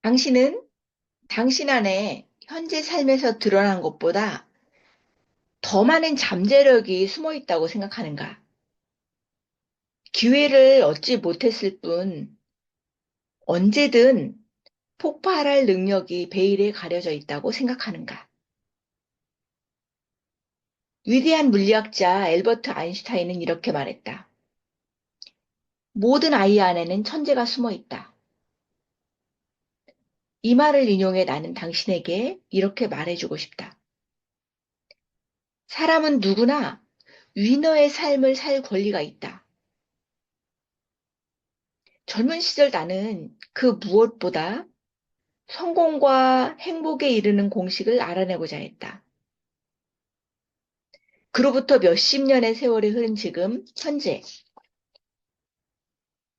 당신은 당신 안에 현재 삶에서 드러난 것보다 더 많은 잠재력이 숨어 있다고 생각하는가? 기회를 얻지 못했을 뿐 언제든 폭발할 능력이 베일에 가려져 있다고 생각하는가? 위대한 물리학자 엘버트 아인슈타인은 이렇게 말했다. 모든 아이 안에는 천재가 숨어 있다. 이 말을 인용해 나는 당신에게 이렇게 말해주고 싶다. 사람은 누구나 위너의 삶을 살 권리가 있다. 젊은 시절 나는 그 무엇보다 성공과 행복에 이르는 공식을 알아내고자 했다. 그로부터 몇십 년의 세월이 흐른 지금, 현재,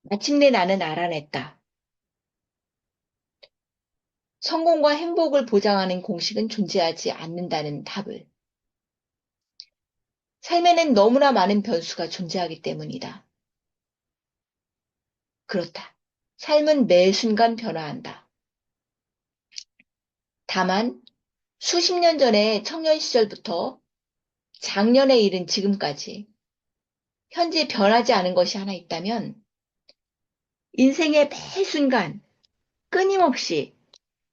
마침내 나는 알아냈다. 성공과 행복을 보장하는 공식은 존재하지 않는다는 답을. 삶에는 너무나 많은 변수가 존재하기 때문이다. 그렇다. 삶은 매 순간 변화한다. 다만, 수십 년 전의 청년 시절부터 장년에 이른 지금까지 현재 변하지 않은 것이 하나 있다면 인생의 매 순간 끊임없이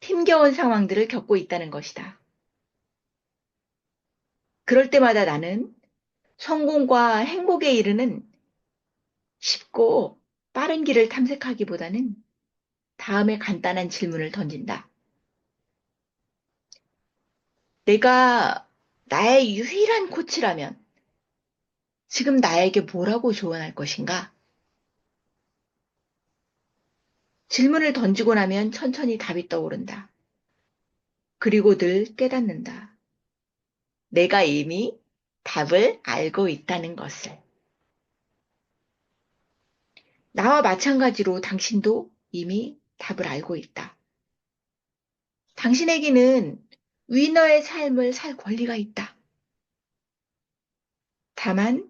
힘겨운 상황들을 겪고 있다는 것이다. 그럴 때마다 나는 성공과 행복에 이르는 쉽고 빠른 길을 탐색하기보다는 다음에 간단한 질문을 던진다. 내가 나의 유일한 코치라면 지금 나에게 뭐라고 조언할 것인가? 질문을 던지고 나면 천천히 답이 떠오른다. 그리고 늘 깨닫는다. 내가 이미 답을 알고 있다는 것을. 나와 마찬가지로 당신도 이미 답을 알고 있다. 당신에게는 위너의 삶을 살 권리가 있다. 다만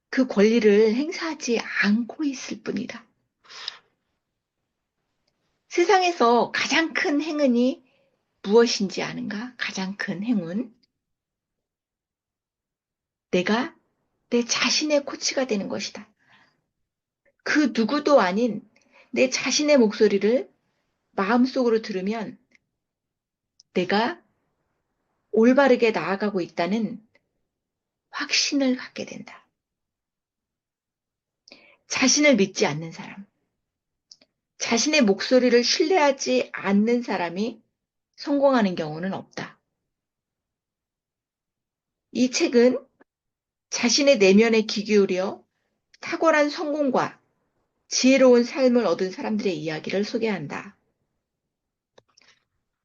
그 권리를 행사하지 않고 있을 뿐이다. 세상에서 가장 큰 행운이 무엇인지 아는가? 가장 큰 행운. 내가 내 자신의 코치가 되는 것이다. 그 누구도 아닌 내 자신의 목소리를 마음속으로 들으면 내가 올바르게 나아가고 있다는 확신을 갖게 된다. 자신을 믿지 않는 사람, 자신의 목소리를 신뢰하지 않는 사람이 성공하는 경우는 없다. 이 책은 자신의 내면에 귀 기울여 탁월한 성공과 지혜로운 삶을 얻은 사람들의 이야기를 소개한다.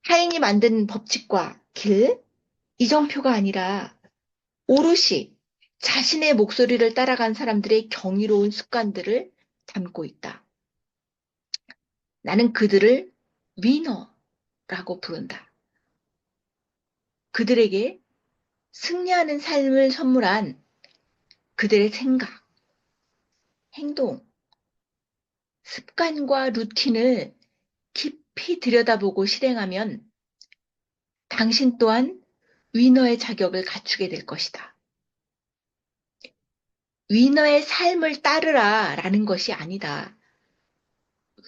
하인이 만든 법칙과 길, 이정표가 아니라 오롯이 자신의 목소리를 따라간 사람들의 경이로운 습관들을 담고 있다. 나는 그들을 위너라고 부른다. 그들에게 승리하는 삶을 선물한 그들의 생각, 행동, 습관과 루틴을 깊이 들여다보고 실행하면 당신 또한 위너의 자격을 갖추게 될 것이다. 위너의 삶을 따르라 라는 것이 아니다.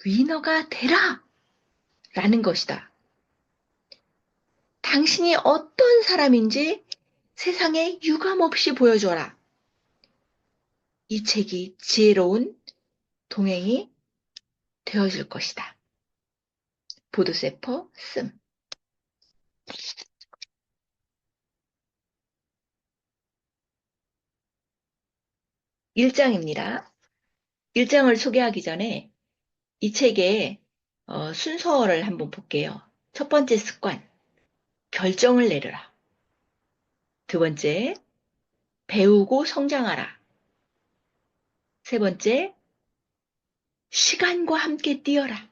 위너가 되라 라는 것이다. 당신이 어떤 사람인지 세상에 유감없이 보여줘라. 이 책이 지혜로운 동행이 되어줄 것이다. 보드세퍼 씀. 1장입니다. 1장을 소개하기 전에 이 책의 순서를 한번 볼게요. 첫 번째 습관, 결정을 내려라. 두 번째, 배우고 성장하라. 세 번째, 시간과 함께 뛰어라.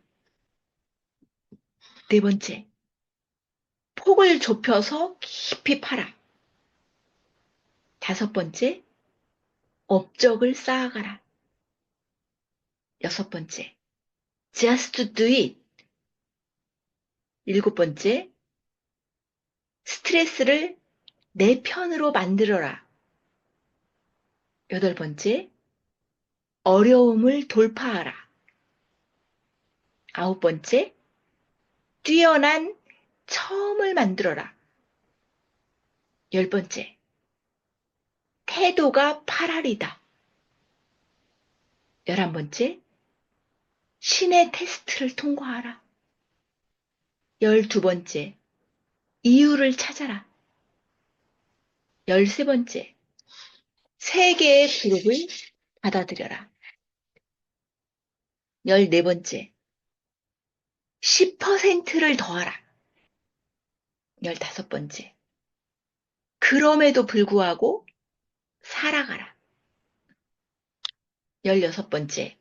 네 번째, 폭을 좁혀서 깊이 파라. 다섯 번째, 업적을 쌓아가라. 여섯 번째, just do it. 7번째, 스트레스를 내 편으로 만들어라. 8번째, 어려움을 돌파하라. 9번째, 뛰어난 처음을 만들어라. 10번째, 태도가 8할이다. 11번째, 신의 테스트를 통과하라. 12번째, 이유를 찾아라. 13번째, 세 개의 그룹을 받아들여라. 14번째, 10%를 더하라. 15번째, 그럼에도 불구하고 살아가라. 16번째,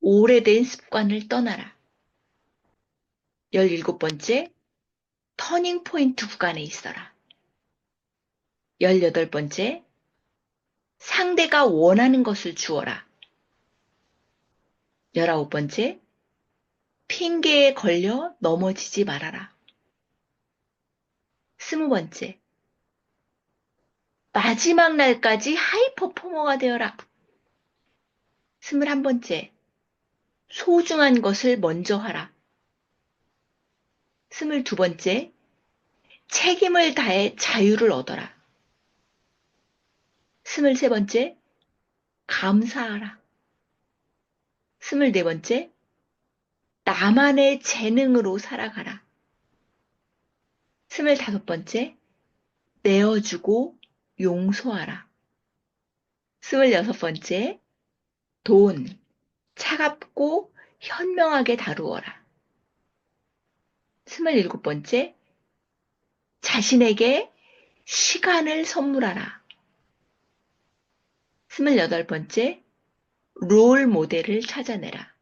오래된 습관을 떠나라. 17번째, 터닝 포인트 구간에 있어라. 18번째, 상대가 원하는 것을 주어라. 19번째, 핑계에 걸려 넘어지지 말아라. 20번째, 마지막 날까지 하이퍼포머가 되어라. 21번째, 소중한 것을 먼저 하라. 22번째, 책임을 다해 자유를 얻어라. 23번째, 감사하라. 24번째, 나만의 재능으로 살아가라. 25번째, 내어주고 용서하라. 26번째, 돈, 차갑고 현명하게 다루어라. 27번째, 자신에게 시간을 선물하라. 28번째, 롤 모델을 찾아내라.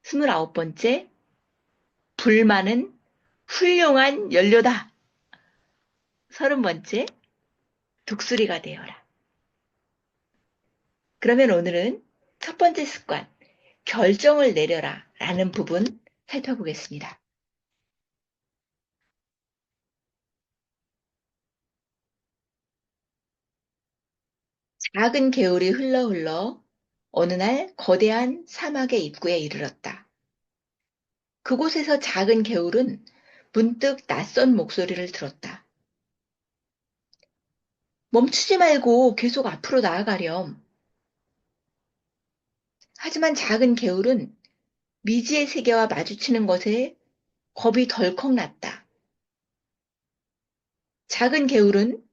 29번째, 불만은 훌륭한 연료다. 30번째, 독수리가 되어라. 그러면 오늘은 첫 번째 습관, 결정을 내려라 라는 부분 살펴보겠습니다. 작은 개울이 흘러 어느 날 거대한 사막의 입구에 이르렀다. 그곳에서 작은 개울은 문득 낯선 목소리를 들었다. 멈추지 말고 계속 앞으로 나아가렴. 하지만 작은 개울은 미지의 세계와 마주치는 것에 겁이 덜컥 났다. 작은 개울은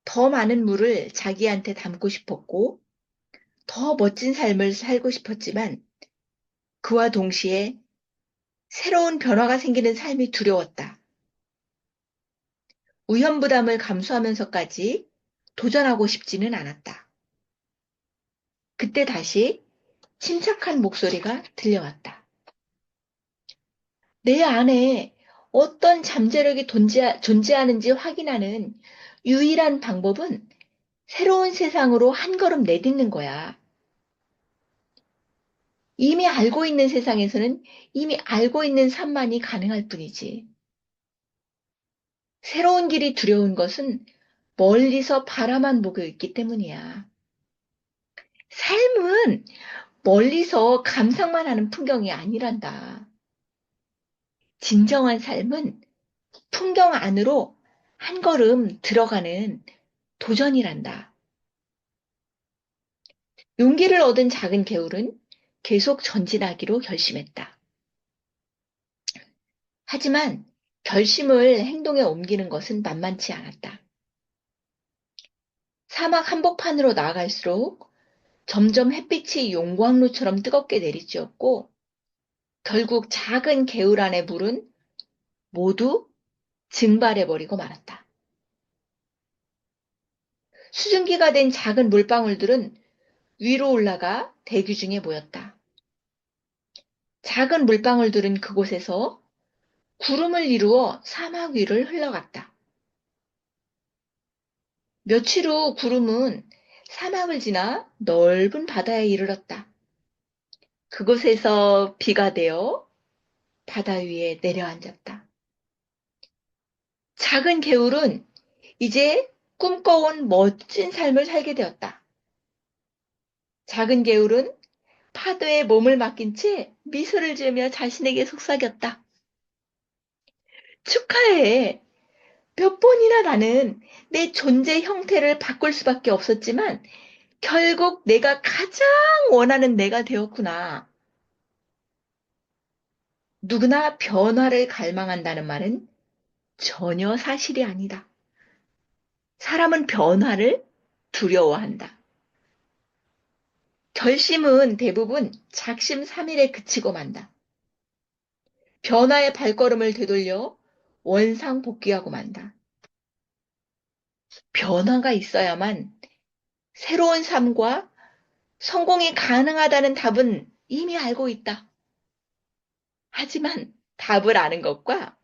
더 많은 물을 자기한테 담고 싶었고 더 멋진 삶을 살고 싶었지만 그와 동시에 새로운 변화가 생기는 삶이 두려웠다. 위험 부담을 감수하면서까지 도전하고 싶지는 않았다. 그때 다시 침착한 목소리가 들려왔다. 내 안에 어떤 잠재력이 존재하는지 확인하는 유일한 방법은 새로운 세상으로 한 걸음 내딛는 거야. 이미 알고 있는 세상에서는 이미 알고 있는 삶만이 가능할 뿐이지. 새로운 길이 두려운 것은 멀리서 바라만 보고 있기 때문이야. 삶은 멀리서 감상만 하는 풍경이 아니란다. 진정한 삶은 풍경 안으로 한 걸음 들어가는 도전이란다. 용기를 얻은 작은 개울은 계속 전진하기로 결심했다. 하지만 결심을 행동에 옮기는 것은 만만치 않았다. 사막 한복판으로 나아갈수록 점점 햇빛이 용광로처럼 뜨겁게 내리쬐었고 결국 작은 개울 안의 물은 모두 증발해버리고 말았다. 수증기가 된 작은 물방울들은 위로 올라가 대기 중에 모였다. 작은 물방울들은 그곳에서 구름을 이루어 사막 위를 흘러갔다. 며칠 후 구름은 사막을 지나 넓은 바다에 이르렀다. 그곳에서 비가 되어 바다 위에 내려앉았다. 작은 개울은 이제 꿈꿔온 멋진 삶을 살게 되었다. 작은 개울은 파도에 몸을 맡긴 채 미소를 지으며 자신에게 속삭였다. 축하해. 몇 번이나 나는 내 존재 형태를 바꿀 수밖에 없었지만 결국 내가 가장 원하는 내가 되었구나. 누구나 변화를 갈망한다는 말은 전혀 사실이 아니다. 사람은 변화를 두려워한다. 결심은 대부분 작심삼일에 그치고 만다. 변화의 발걸음을 되돌려 원상복귀하고 만다. 변화가 있어야만 새로운 삶과 성공이 가능하다는 답은 이미 알고 있다. 하지만 답을 아는 것과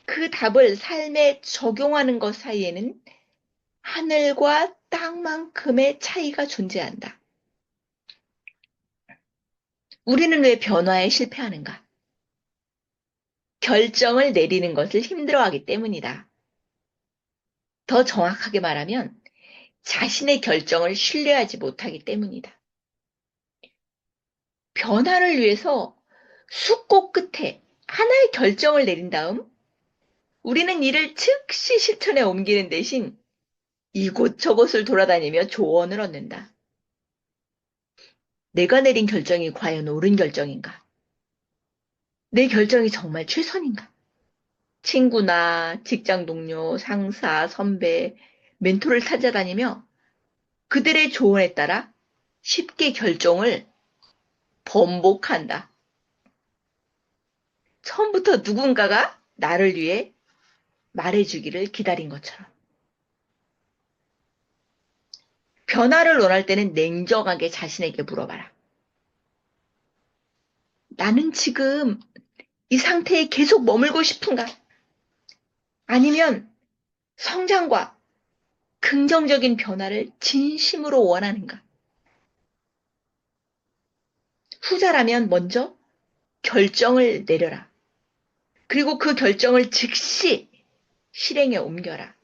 그 답을 삶에 적용하는 것 사이에는 하늘과 땅만큼의 차이가 존재한다. 우리는 왜 변화에 실패하는가? 결정을 내리는 것을 힘들어하기 때문이다. 더 정확하게 말하면 자신의 결정을 신뢰하지 못하기 때문이다. 변화를 위해서 숙고 끝에 하나의 결정을 내린 다음 우리는 이를 즉시 실천에 옮기는 대신 이곳저곳을 돌아다니며 조언을 얻는다. 내가 내린 결정이 과연 옳은 결정인가? 내 결정이 정말 최선인가? 친구나 직장 동료, 상사, 선배, 멘토를 찾아다니며 그들의 조언에 따라 쉽게 결정을 번복한다. 처음부터 누군가가 나를 위해 말해주기를 기다린 것처럼. 변화를 원할 때는 냉정하게 자신에게 물어봐라. 나는 지금 이 상태에 계속 머물고 싶은가? 아니면 성장과 긍정적인 변화를 진심으로 원하는가? 후자라면 먼저 결정을 내려라. 그리고 그 결정을 즉시 실행에 옮겨라.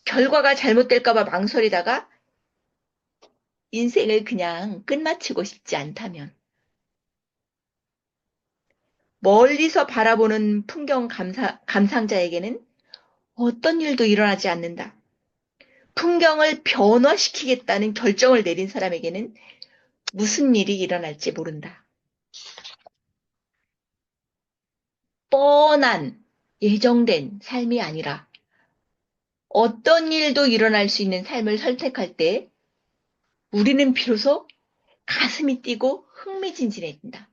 결과가 잘못될까봐 망설이다가 인생을 그냥 끝마치고 싶지 않다면 멀리서 바라보는 풍경 감상자에게는 어떤 일도 일어나지 않는다. 풍경을 변화시키겠다는 결정을 내린 사람에게는 무슨 일이 일어날지 모른다. 뻔한 예정된 삶이 아니라 어떤 일도 일어날 수 있는 삶을 선택할 때 우리는 비로소 가슴이 뛰고 흥미진진해진다.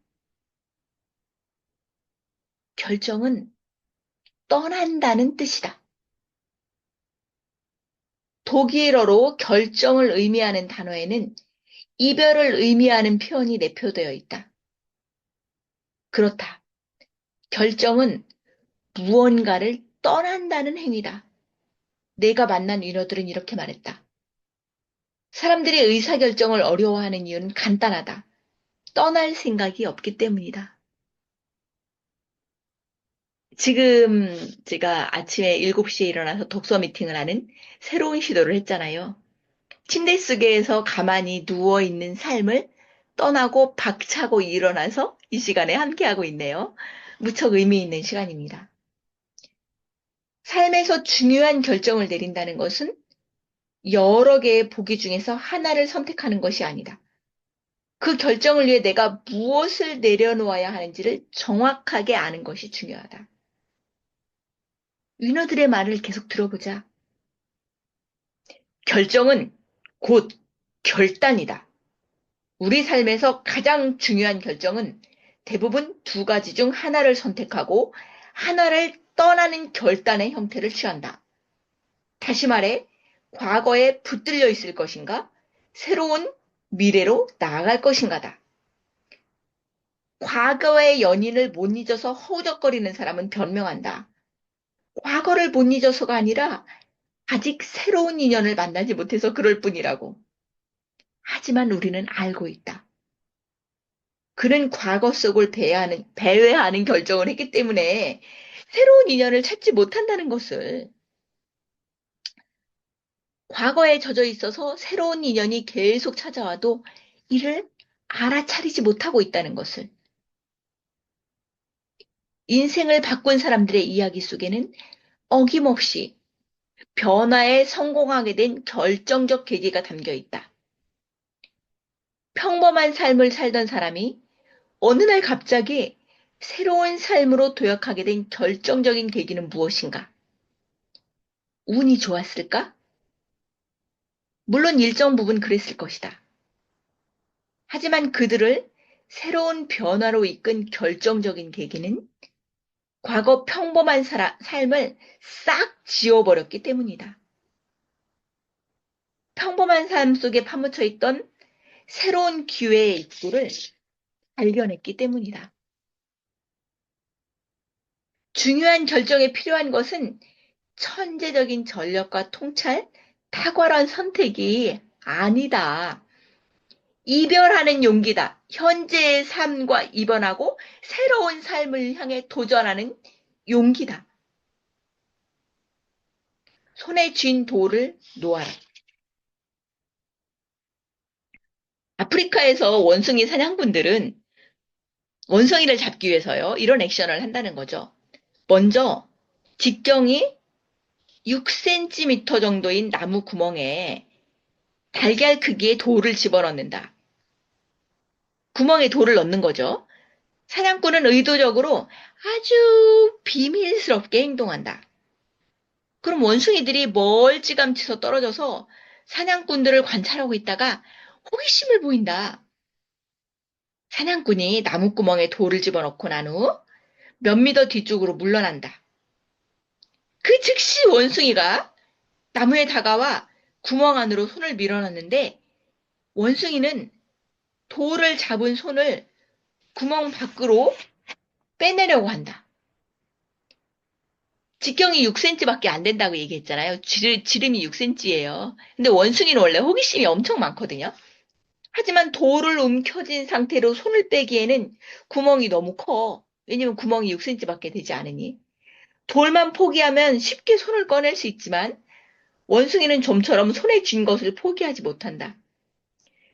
결정은 떠난다는 뜻이다. 독일어로 결정을 의미하는 단어에는 이별을 의미하는 표현이 내포되어 있다. 그렇다. 결정은 무언가를 떠난다는 행위다. 내가 만난 위너들은 이렇게 말했다. 사람들이 의사결정을 어려워하는 이유는 간단하다. 떠날 생각이 없기 때문이다. 지금 제가 아침에 7시에 일어나서 독서 미팅을 하는 새로운 시도를 했잖아요. 침대 속에서 가만히 누워있는 삶을 떠나고 박차고 일어나서 이 시간에 함께하고 있네요. 무척 의미 있는 시간입니다. 삶에서 중요한 결정을 내린다는 것은 여러 개의 보기 중에서 하나를 선택하는 것이 아니다. 그 결정을 위해 내가 무엇을 내려놓아야 하는지를 정확하게 아는 것이 중요하다. 위너들의 말을 계속 들어보자. 결정은 곧 결단이다. 우리 삶에서 가장 중요한 결정은 대부분 두 가지 중 하나를 선택하고 하나를 떠나는 결단의 형태를 취한다. 다시 말해, 과거에 붙들려 있을 것인가, 새로운 미래로 나아갈 것인가다. 과거의 연인을 못 잊어서 허우적거리는 사람은 변명한다. 과거를 못 잊어서가 아니라 아직 새로운 인연을 만나지 못해서 그럴 뿐이라고. 하지만 우리는 알고 있다. 그는 과거 속을 배회하는 결정을 했기 때문에 새로운 인연을 찾지 못한다는 것을, 과거에 젖어 있어서 새로운 인연이 계속 찾아와도 이를 알아차리지 못하고 있다는 것을, 인생을 바꾼 사람들의 이야기 속에는 어김없이 변화에 성공하게 된 결정적 계기가 담겨 있다. 평범한 삶을 살던 사람이 어느 날 갑자기 새로운 삶으로 도약하게 된 결정적인 계기는 무엇인가? 운이 좋았을까? 물론 일정 부분 그랬을 것이다. 하지만 그들을 새로운 변화로 이끈 결정적인 계기는 과거 평범한 삶을 싹 지워버렸기 때문이다. 평범한 삶 속에 파묻혀 있던 새로운 기회의 입구를 발견했기 때문이다. 중요한 결정에 필요한 것은 천재적인 전략과 통찰, 탁월한 선택이 아니다. 이별하는 용기다. 현재의 삶과 이별하고 새로운 삶을 향해 도전하는 용기다. 손에 쥔 돌을 놓아라. 아프리카에서 원숭이 사냥꾼들은 원숭이를 잡기 위해서요, 이런 액션을 한다는 거죠. 먼저 직경이 6cm 정도인 나무 구멍에 달걀 크기의 돌을 집어넣는다. 구멍에 돌을 넣는 거죠. 사냥꾼은 의도적으로 아주 비밀스럽게 행동한다. 그럼 원숭이들이 멀찌감치서 떨어져서 사냥꾼들을 관찰하고 있다가 호기심을 보인다. 사냥꾼이 나무구멍에 돌을 집어넣고 난 후 몇 미터 뒤쪽으로 물러난다. 그 즉시 원숭이가 나무에 다가와 구멍 안으로 손을 밀어넣는데 원숭이는 돌을 잡은 손을 구멍 밖으로 빼내려고 한다. 직경이 6cm밖에 안 된다고 얘기했잖아요. 지름이 6cm예요. 근데 원숭이는 원래 호기심이 엄청 많거든요. 하지만 돌을 움켜쥔 상태로 손을 빼기에는 구멍이 너무 커. 왜냐면 구멍이 6cm밖에 되지 않으니. 돌만 포기하면 쉽게 손을 꺼낼 수 있지만 원숭이는 좀처럼 손에 쥔 것을 포기하지 못한다.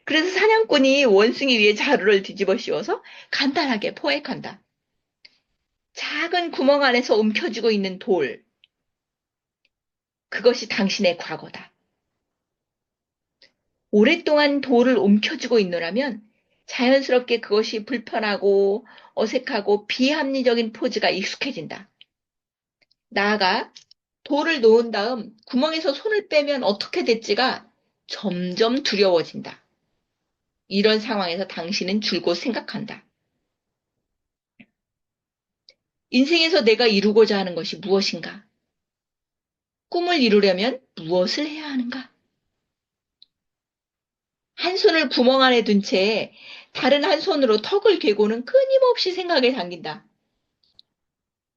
그래서 사냥꾼이 원숭이 위에 자루를 뒤집어 씌워서 간단하게 포획한다. 작은 구멍 안에서 움켜쥐고 있는 돌. 그것이 당신의 과거다. 오랫동안 돌을 움켜쥐고 있노라면 자연스럽게 그것이 불편하고 어색하고 비합리적인 포즈가 익숙해진다. 나아가 돌을 놓은 다음 구멍에서 손을 빼면 어떻게 될지가 점점 두려워진다. 이런 상황에서 당신은 줄곧 생각한다. 인생에서 내가 이루고자 하는 것이 무엇인가? 꿈을 이루려면 무엇을 해야 하는가? 한 손을 구멍 안에 둔 채 다른 한 손으로 턱을 괴고는 끊임없이 생각에 잠긴다.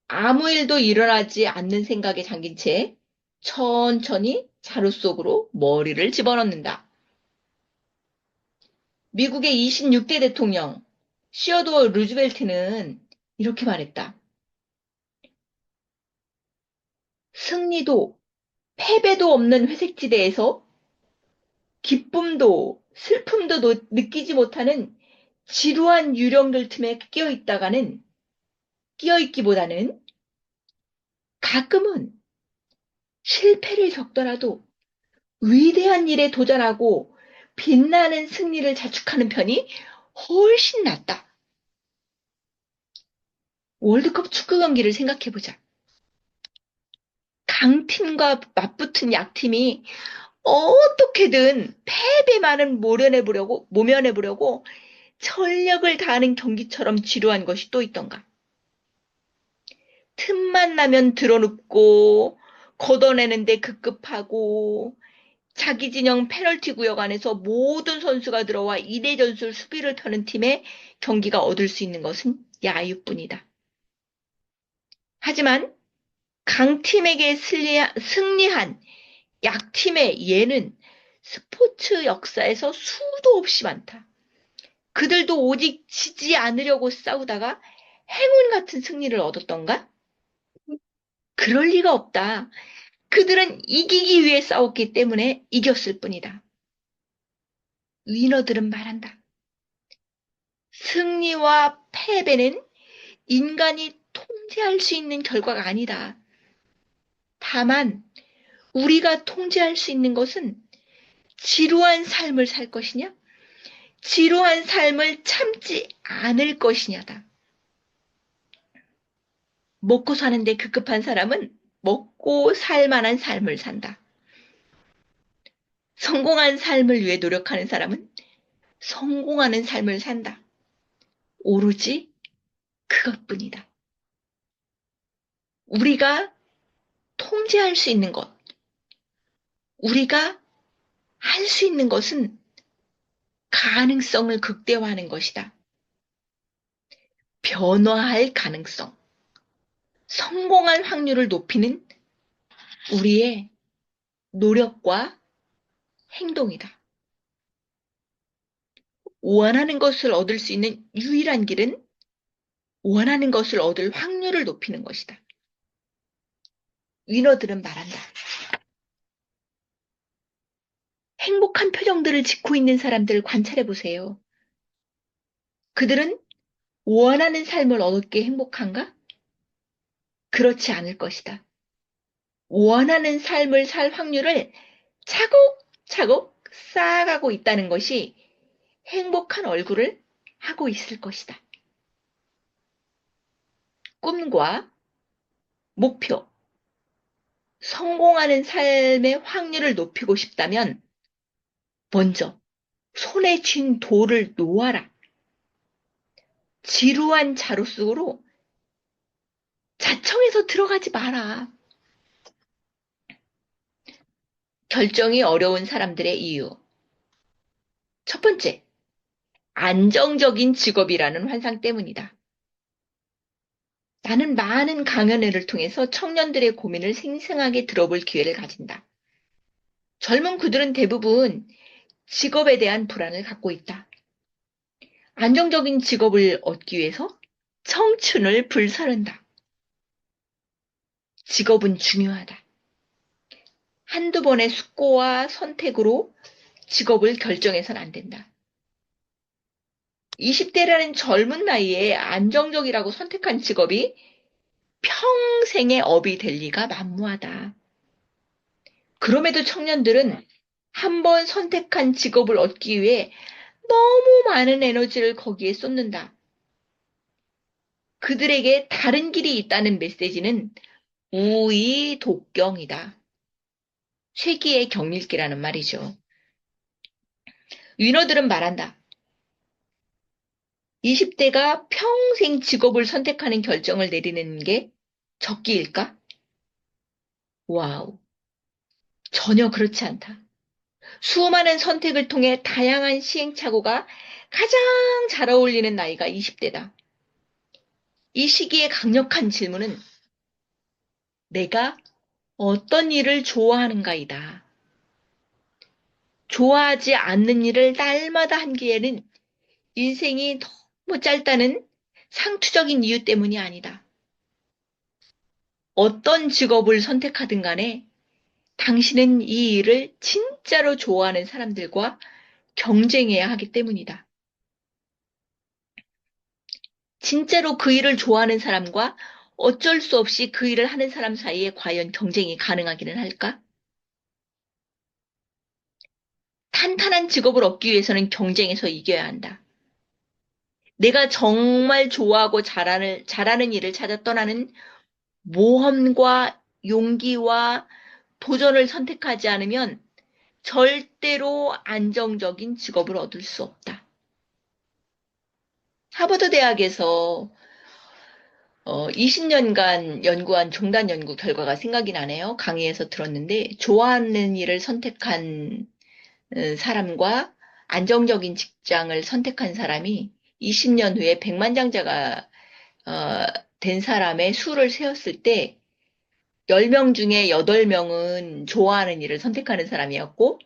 아무 일도 일어나지 않는 생각에 잠긴 채 천천히 자루 속으로 머리를 집어넣는다. 미국의 26대 대통령 시어도어 루즈벨트는 이렇게 말했다. 승리도 패배도 없는 회색지대에서 기쁨도 슬픔도 느끼지 못하는 지루한 유령들 틈에 끼어있기보다는 가끔은 실패를 겪더라도 위대한 일에 도전하고 빛나는 승리를 자축하는 편이 훨씬 낫다. 월드컵 축구 경기를 생각해보자. 강팀과 맞붙은 약팀이 어떻게든 패배만은 모면해보려고 전력을 다하는 경기처럼 지루한 것이 또 있던가. 틈만 나면 드러눕고 걷어내는데 급급하고 자기 진영 페널티 구역 안에서 모든 선수가 들어와 이대전술 수비를 펴는 팀의 경기가 얻을 수 있는 것은 야유뿐이다. 하지만 강팀에게 승리한 약팀의 예는 스포츠 역사에서 수도 없이 많다. 그들도 오직 지지 않으려고 싸우다가 행운 같은 승리를 얻었던가? 그럴 리가 없다. 그들은 이기기 위해 싸웠기 때문에 이겼을 뿐이다. 위너들은 말한다. 승리와 패배는 인간이 통제할 수 있는 결과가 아니다. 다만 우리가 통제할 수 있는 것은 지루한 삶을 살 것이냐, 지루한 삶을 참지 않을 것이냐다. 먹고 사는데 급급한 사람은 먹고 살 만한 삶을 산다. 성공한 삶을 위해 노력하는 사람은 성공하는 삶을 산다. 오로지 그것뿐이다. 우리가 통제할 수 있는 것, 우리가 할 수 있는 것은 가능성을 극대화하는 것이다. 변화할 가능성, 성공할 확률을 높이는 우리의 노력과 행동이다. 원하는 것을 얻을 수 있는 유일한 길은 원하는 것을 얻을 확률을 높이는 것이다. 위너들은 말한다. 행복한 표정들을 짓고 있는 사람들을 관찰해 보세요. 그들은 원하는 삶을 얻게 행복한가? 그렇지 않을 것이다. 원하는 삶을 살 확률을 차곡차곡 쌓아가고 있다는 것이 행복한 얼굴을 하고 있을 것이다. 꿈과 목표, 성공하는 삶의 확률을 높이고 싶다면 먼저 손에 쥔 돌을 놓아라. 지루한 자루 속으로 자청해서 들어가지 마라. 결정이 어려운 사람들의 이유. 첫 번째, 안정적인 직업이라는 환상 때문이다. 나는 많은 강연회를 통해서 청년들의 고민을 생생하게 들어볼 기회를 가진다. 젊은 그들은 대부분 직업에 대한 불안을 갖고 있다. 안정적인 직업을 얻기 위해서 청춘을 불사른다. 직업은 중요하다. 한두 번의 숙고와 선택으로 직업을 결정해서는 안 된다. 20대라는 젊은 나이에 안정적이라고 선택한 직업이 평생의 업이 될 리가 만무하다. 그럼에도 청년들은 한 번 선택한 직업을 얻기 위해 너무 많은 에너지를 거기에 쏟는다. 그들에게 다른 길이 있다는 메시지는 우이독경이다. 쇠기의 경읽기라는 말이죠. 위너들은 말한다. 20대가 평생 직업을 선택하는 결정을 내리는 게 적기일까? 와우. 전혀 그렇지 않다. 수많은 선택을 통해 다양한 시행착오가 가장 잘 어울리는 나이가 20대다. 이 시기의 강력한 질문은 내가 어떤 일을 좋아하는가이다. 좋아하지 않는 일을 날마다 하기에는 인생이 너무 짧다는 상투적인 이유 때문이 아니다. 어떤 직업을 선택하든 간에 당신은 이 일을 진짜로 좋아하는 사람들과 경쟁해야 하기 때문이다. 진짜로 그 일을 좋아하는 사람과 어쩔 수 없이 그 일을 하는 사람 사이에 과연 경쟁이 가능하기는 할까? 탄탄한 직업을 얻기 위해서는 경쟁에서 이겨야 한다. 내가 정말 좋아하고 잘하는 일을 찾아 떠나는 모험과 용기와 도전을 선택하지 않으면 절대로 안정적인 직업을 얻을 수 없다. 하버드 대학에서 20년간 연구한 종단 연구 결과가 생각이 나네요. 강의에서 들었는데 좋아하는 일을 선택한 사람과 안정적인 직장을 선택한 사람이 20년 후에 백만장자가 된 사람의 수를 세었을 때 10명 중에 8명은 좋아하는 일을 선택하는 사람이었고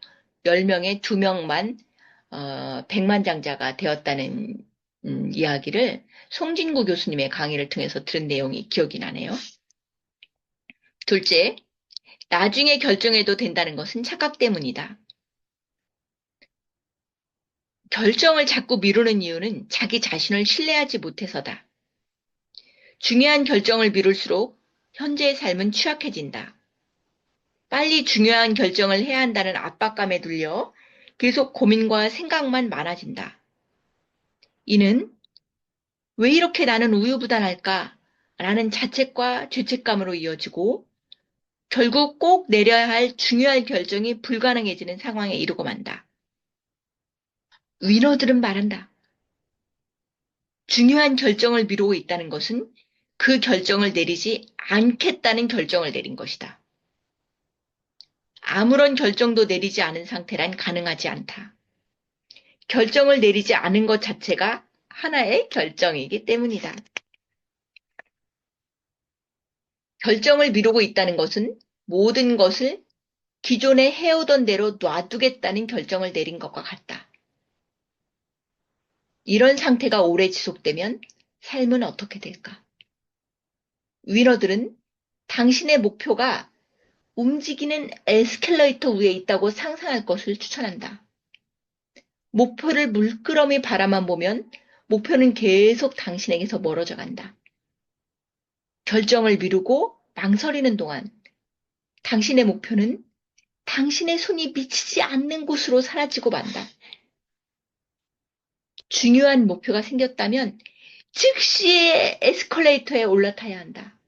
10명에 2명만 백만장자가 되었다는 이야기를 송진구 교수님의 강의를 통해서 들은 내용이 기억이 나네요. 둘째, 나중에 결정해도 된다는 것은 착각 때문이다. 결정을 자꾸 미루는 이유는 자기 자신을 신뢰하지 못해서다. 중요한 결정을 미룰수록 현재의 삶은 취약해진다. 빨리 중요한 결정을 해야 한다는 압박감에 눌려 계속 고민과 생각만 많아진다. 이는 왜 이렇게 나는 우유부단할까? 라는 자책과 죄책감으로 이어지고 결국 꼭 내려야 할 중요한 결정이 불가능해지는 상황에 이르고 만다. 위너들은 말한다. 중요한 결정을 미루고 있다는 것은 그 결정을 내리지 않겠다는 결정을 내린 것이다. 아무런 결정도 내리지 않은 상태란 가능하지 않다. 결정을 내리지 않은 것 자체가 하나의 결정이기 때문이다. 결정을 미루고 있다는 것은 모든 것을 기존에 해오던 대로 놔두겠다는 결정을 내린 것과 같다. 이런 상태가 오래 지속되면 삶은 어떻게 될까? 위너들은 당신의 목표가 움직이는 에스컬레이터 위에 있다고 상상할 것을 추천한다. 목표를 물끄러미 바라만 보면 목표는 계속 당신에게서 멀어져 간다. 결정을 미루고 망설이는 동안 당신의 목표는 당신의 손이 미치지 않는 곳으로 사라지고 만다. 중요한 목표가 생겼다면 즉시 에스컬레이터에 올라타야 한다.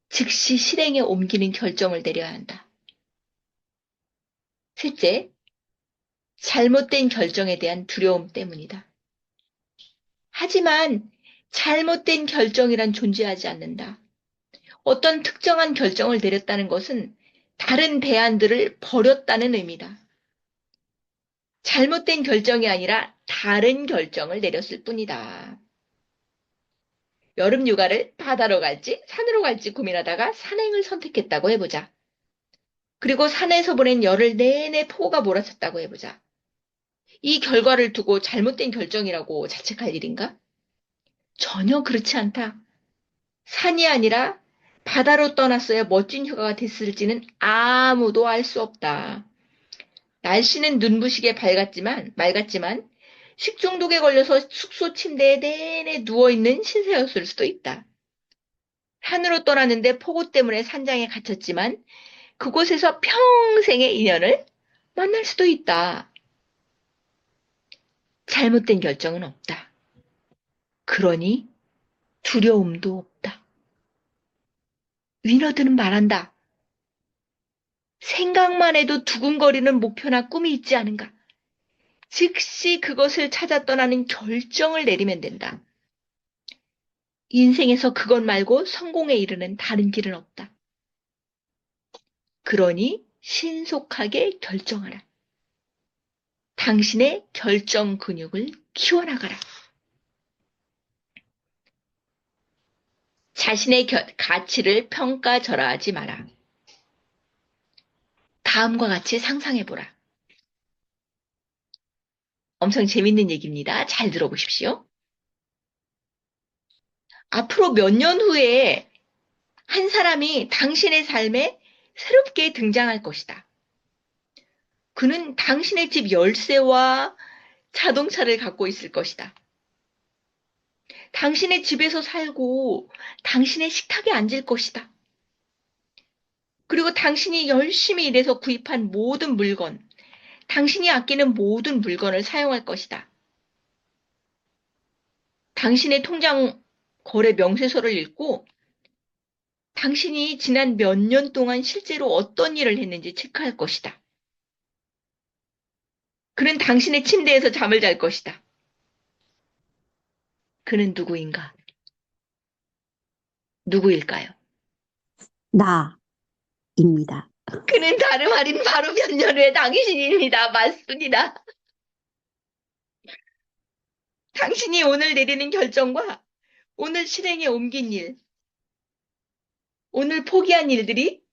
즉시 실행에 옮기는 결정을 내려야 한다. 셋째, 잘못된 결정에 대한 두려움 때문이다. 하지만 잘못된 결정이란 존재하지 않는다. 어떤 특정한 결정을 내렸다는 것은 다른 대안들을 버렸다는 의미다. 잘못된 결정이 아니라 다른 결정을 내렸을 뿐이다. 여름 휴가를 바다로 갈지 산으로 갈지 고민하다가 산행을 선택했다고 해보자. 그리고 산에서 보낸 열흘 내내 폭우가 몰아쳤다고 해보자. 이 결과를 두고 잘못된 결정이라고 자책할 일인가? 전혀 그렇지 않다. 산이 아니라 바다로 떠났어야 멋진 휴가가 됐을지는 아무도 알 수 없다. 날씨는 눈부시게 맑았지만 식중독에 걸려서 숙소 침대에 내내 누워있는 신세였을 수도 있다. 산으로 떠났는데 폭우 때문에 산장에 갇혔지만 그곳에서 평생의 인연을 만날 수도 있다. 잘못된 결정은 없다. 그러니 두려움도 없다. 위너드는 말한다. 생각만 해도 두근거리는 목표나 꿈이 있지 않은가? 즉시 그것을 찾아 떠나는 결정을 내리면 된다. 인생에서 그것 말고 성공에 이르는 다른 길은 없다. 그러니 신속하게 결정하라. 당신의 결정 근육을 키워나가라. 자신의 가치를 평가절하하지 마라. 다음과 같이 상상해보라. 엄청 재밌는 얘기입니다. 잘 들어보십시오. 앞으로 몇 년 후에 한 사람이 당신의 삶에 새롭게 등장할 것이다. 그는 당신의 집 열쇠와 자동차를 갖고 있을 것이다. 당신의 집에서 살고 당신의 식탁에 앉을 것이다. 그리고 당신이 열심히 일해서 구입한 모든 물건, 당신이 아끼는 모든 물건을 사용할 것이다. 당신의 통장 거래 명세서를 읽고 당신이 지난 몇 년 동안 실제로 어떤 일을 했는지 체크할 것이다. 그는 당신의 침대에서 잠을 잘 것이다. 그는 누구인가? 누구일까요? 나입니다. 그는 다름 아닌 바로 몇 년 후에 당신입니다. 맞습니다. 당신이 오늘 내리는 결정과 오늘 실행에 옮긴 일, 오늘 포기한 일들이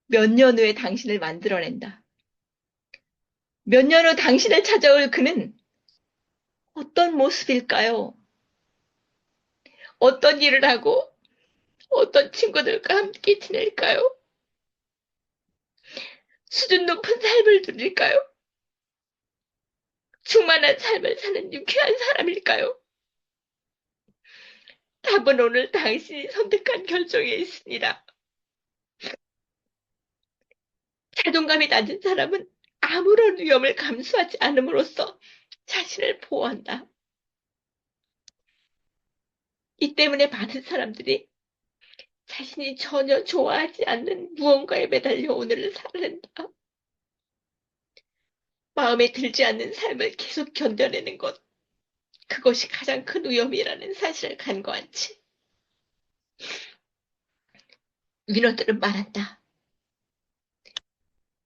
몇 년 후에 당신을 만들어낸다. 몇 년 후 당신을 찾아올 그는 어떤 모습일까요? 어떤 일을 하고 어떤 친구들과 함께 지낼까요? 수준 높은 삶을 누릴까요? 충만한 삶을 사는 유쾌한 사람일까요? 답은 오늘 당신이 선택한 결정에 있습니다. 자존감이 낮은 사람은 아무런 위험을 감수하지 않음으로써 자신을 보호한다. 이 때문에 많은 사람들이 자신이 전혀 좋아하지 않는 무언가에 매달려 오늘을 살아낸다. 마음에 들지 않는 삶을 계속 견뎌내는 것, 그것이 가장 큰 위험이라는 사실을 간과한 채 위너들은 말한다.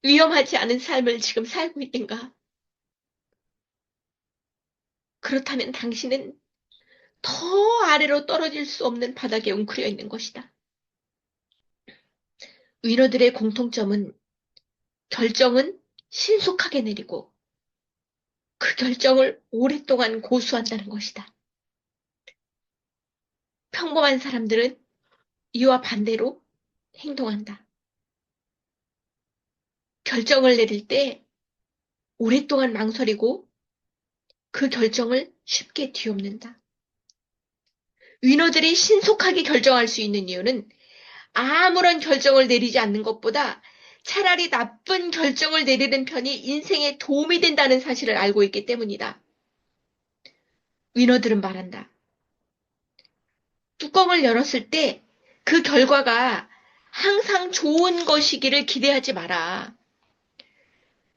위험하지 않은 삶을 지금 살고 있는가? 그렇다면 당신은 더 아래로 떨어질 수 없는 바닥에 웅크려 있는 것이다. 위너들의 공통점은 결정은 신속하게 내리고 그 결정을 오랫동안 고수한다는 것이다. 평범한 사람들은 이와 반대로 행동한다. 결정을 내릴 때 오랫동안 망설이고 그 결정을 쉽게 뒤엎는다. 위너들이 신속하게 결정할 수 있는 이유는 아무런 결정을 내리지 않는 것보다 차라리 나쁜 결정을 내리는 편이 인생에 도움이 된다는 사실을 알고 있기 때문이다. 위너들은 말한다. 뚜껑을 열었을 때 그 결과가 항상 좋은 것이기를 기대하지 마라.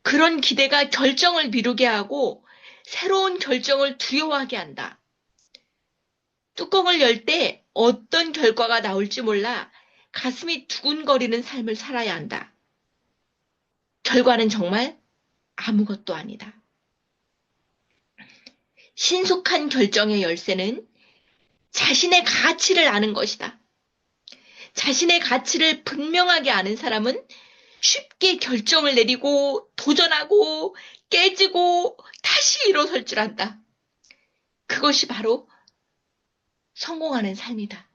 그런 기대가 결정을 미루게 하고 새로운 결정을 두려워하게 한다. 뚜껑을 열 때 어떤 결과가 나올지 몰라 가슴이 두근거리는 삶을 살아야 한다. 결과는 정말 아무것도 아니다. 신속한 결정의 열쇠는 자신의 가치를 아는 것이다. 자신의 가치를 분명하게 아는 사람은 쉽게 결정을 내리고 도전하고 깨지고 다시 일어설 줄 안다. 그것이 바로 성공하는 삶이다.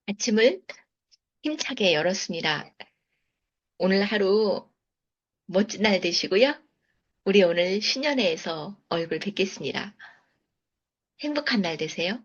아침을 힘차게 열었습니다. 오늘 하루 멋진 날 되시고요. 우리 오늘 신년회에서 얼굴 뵙겠습니다. 행복한 날 되세요.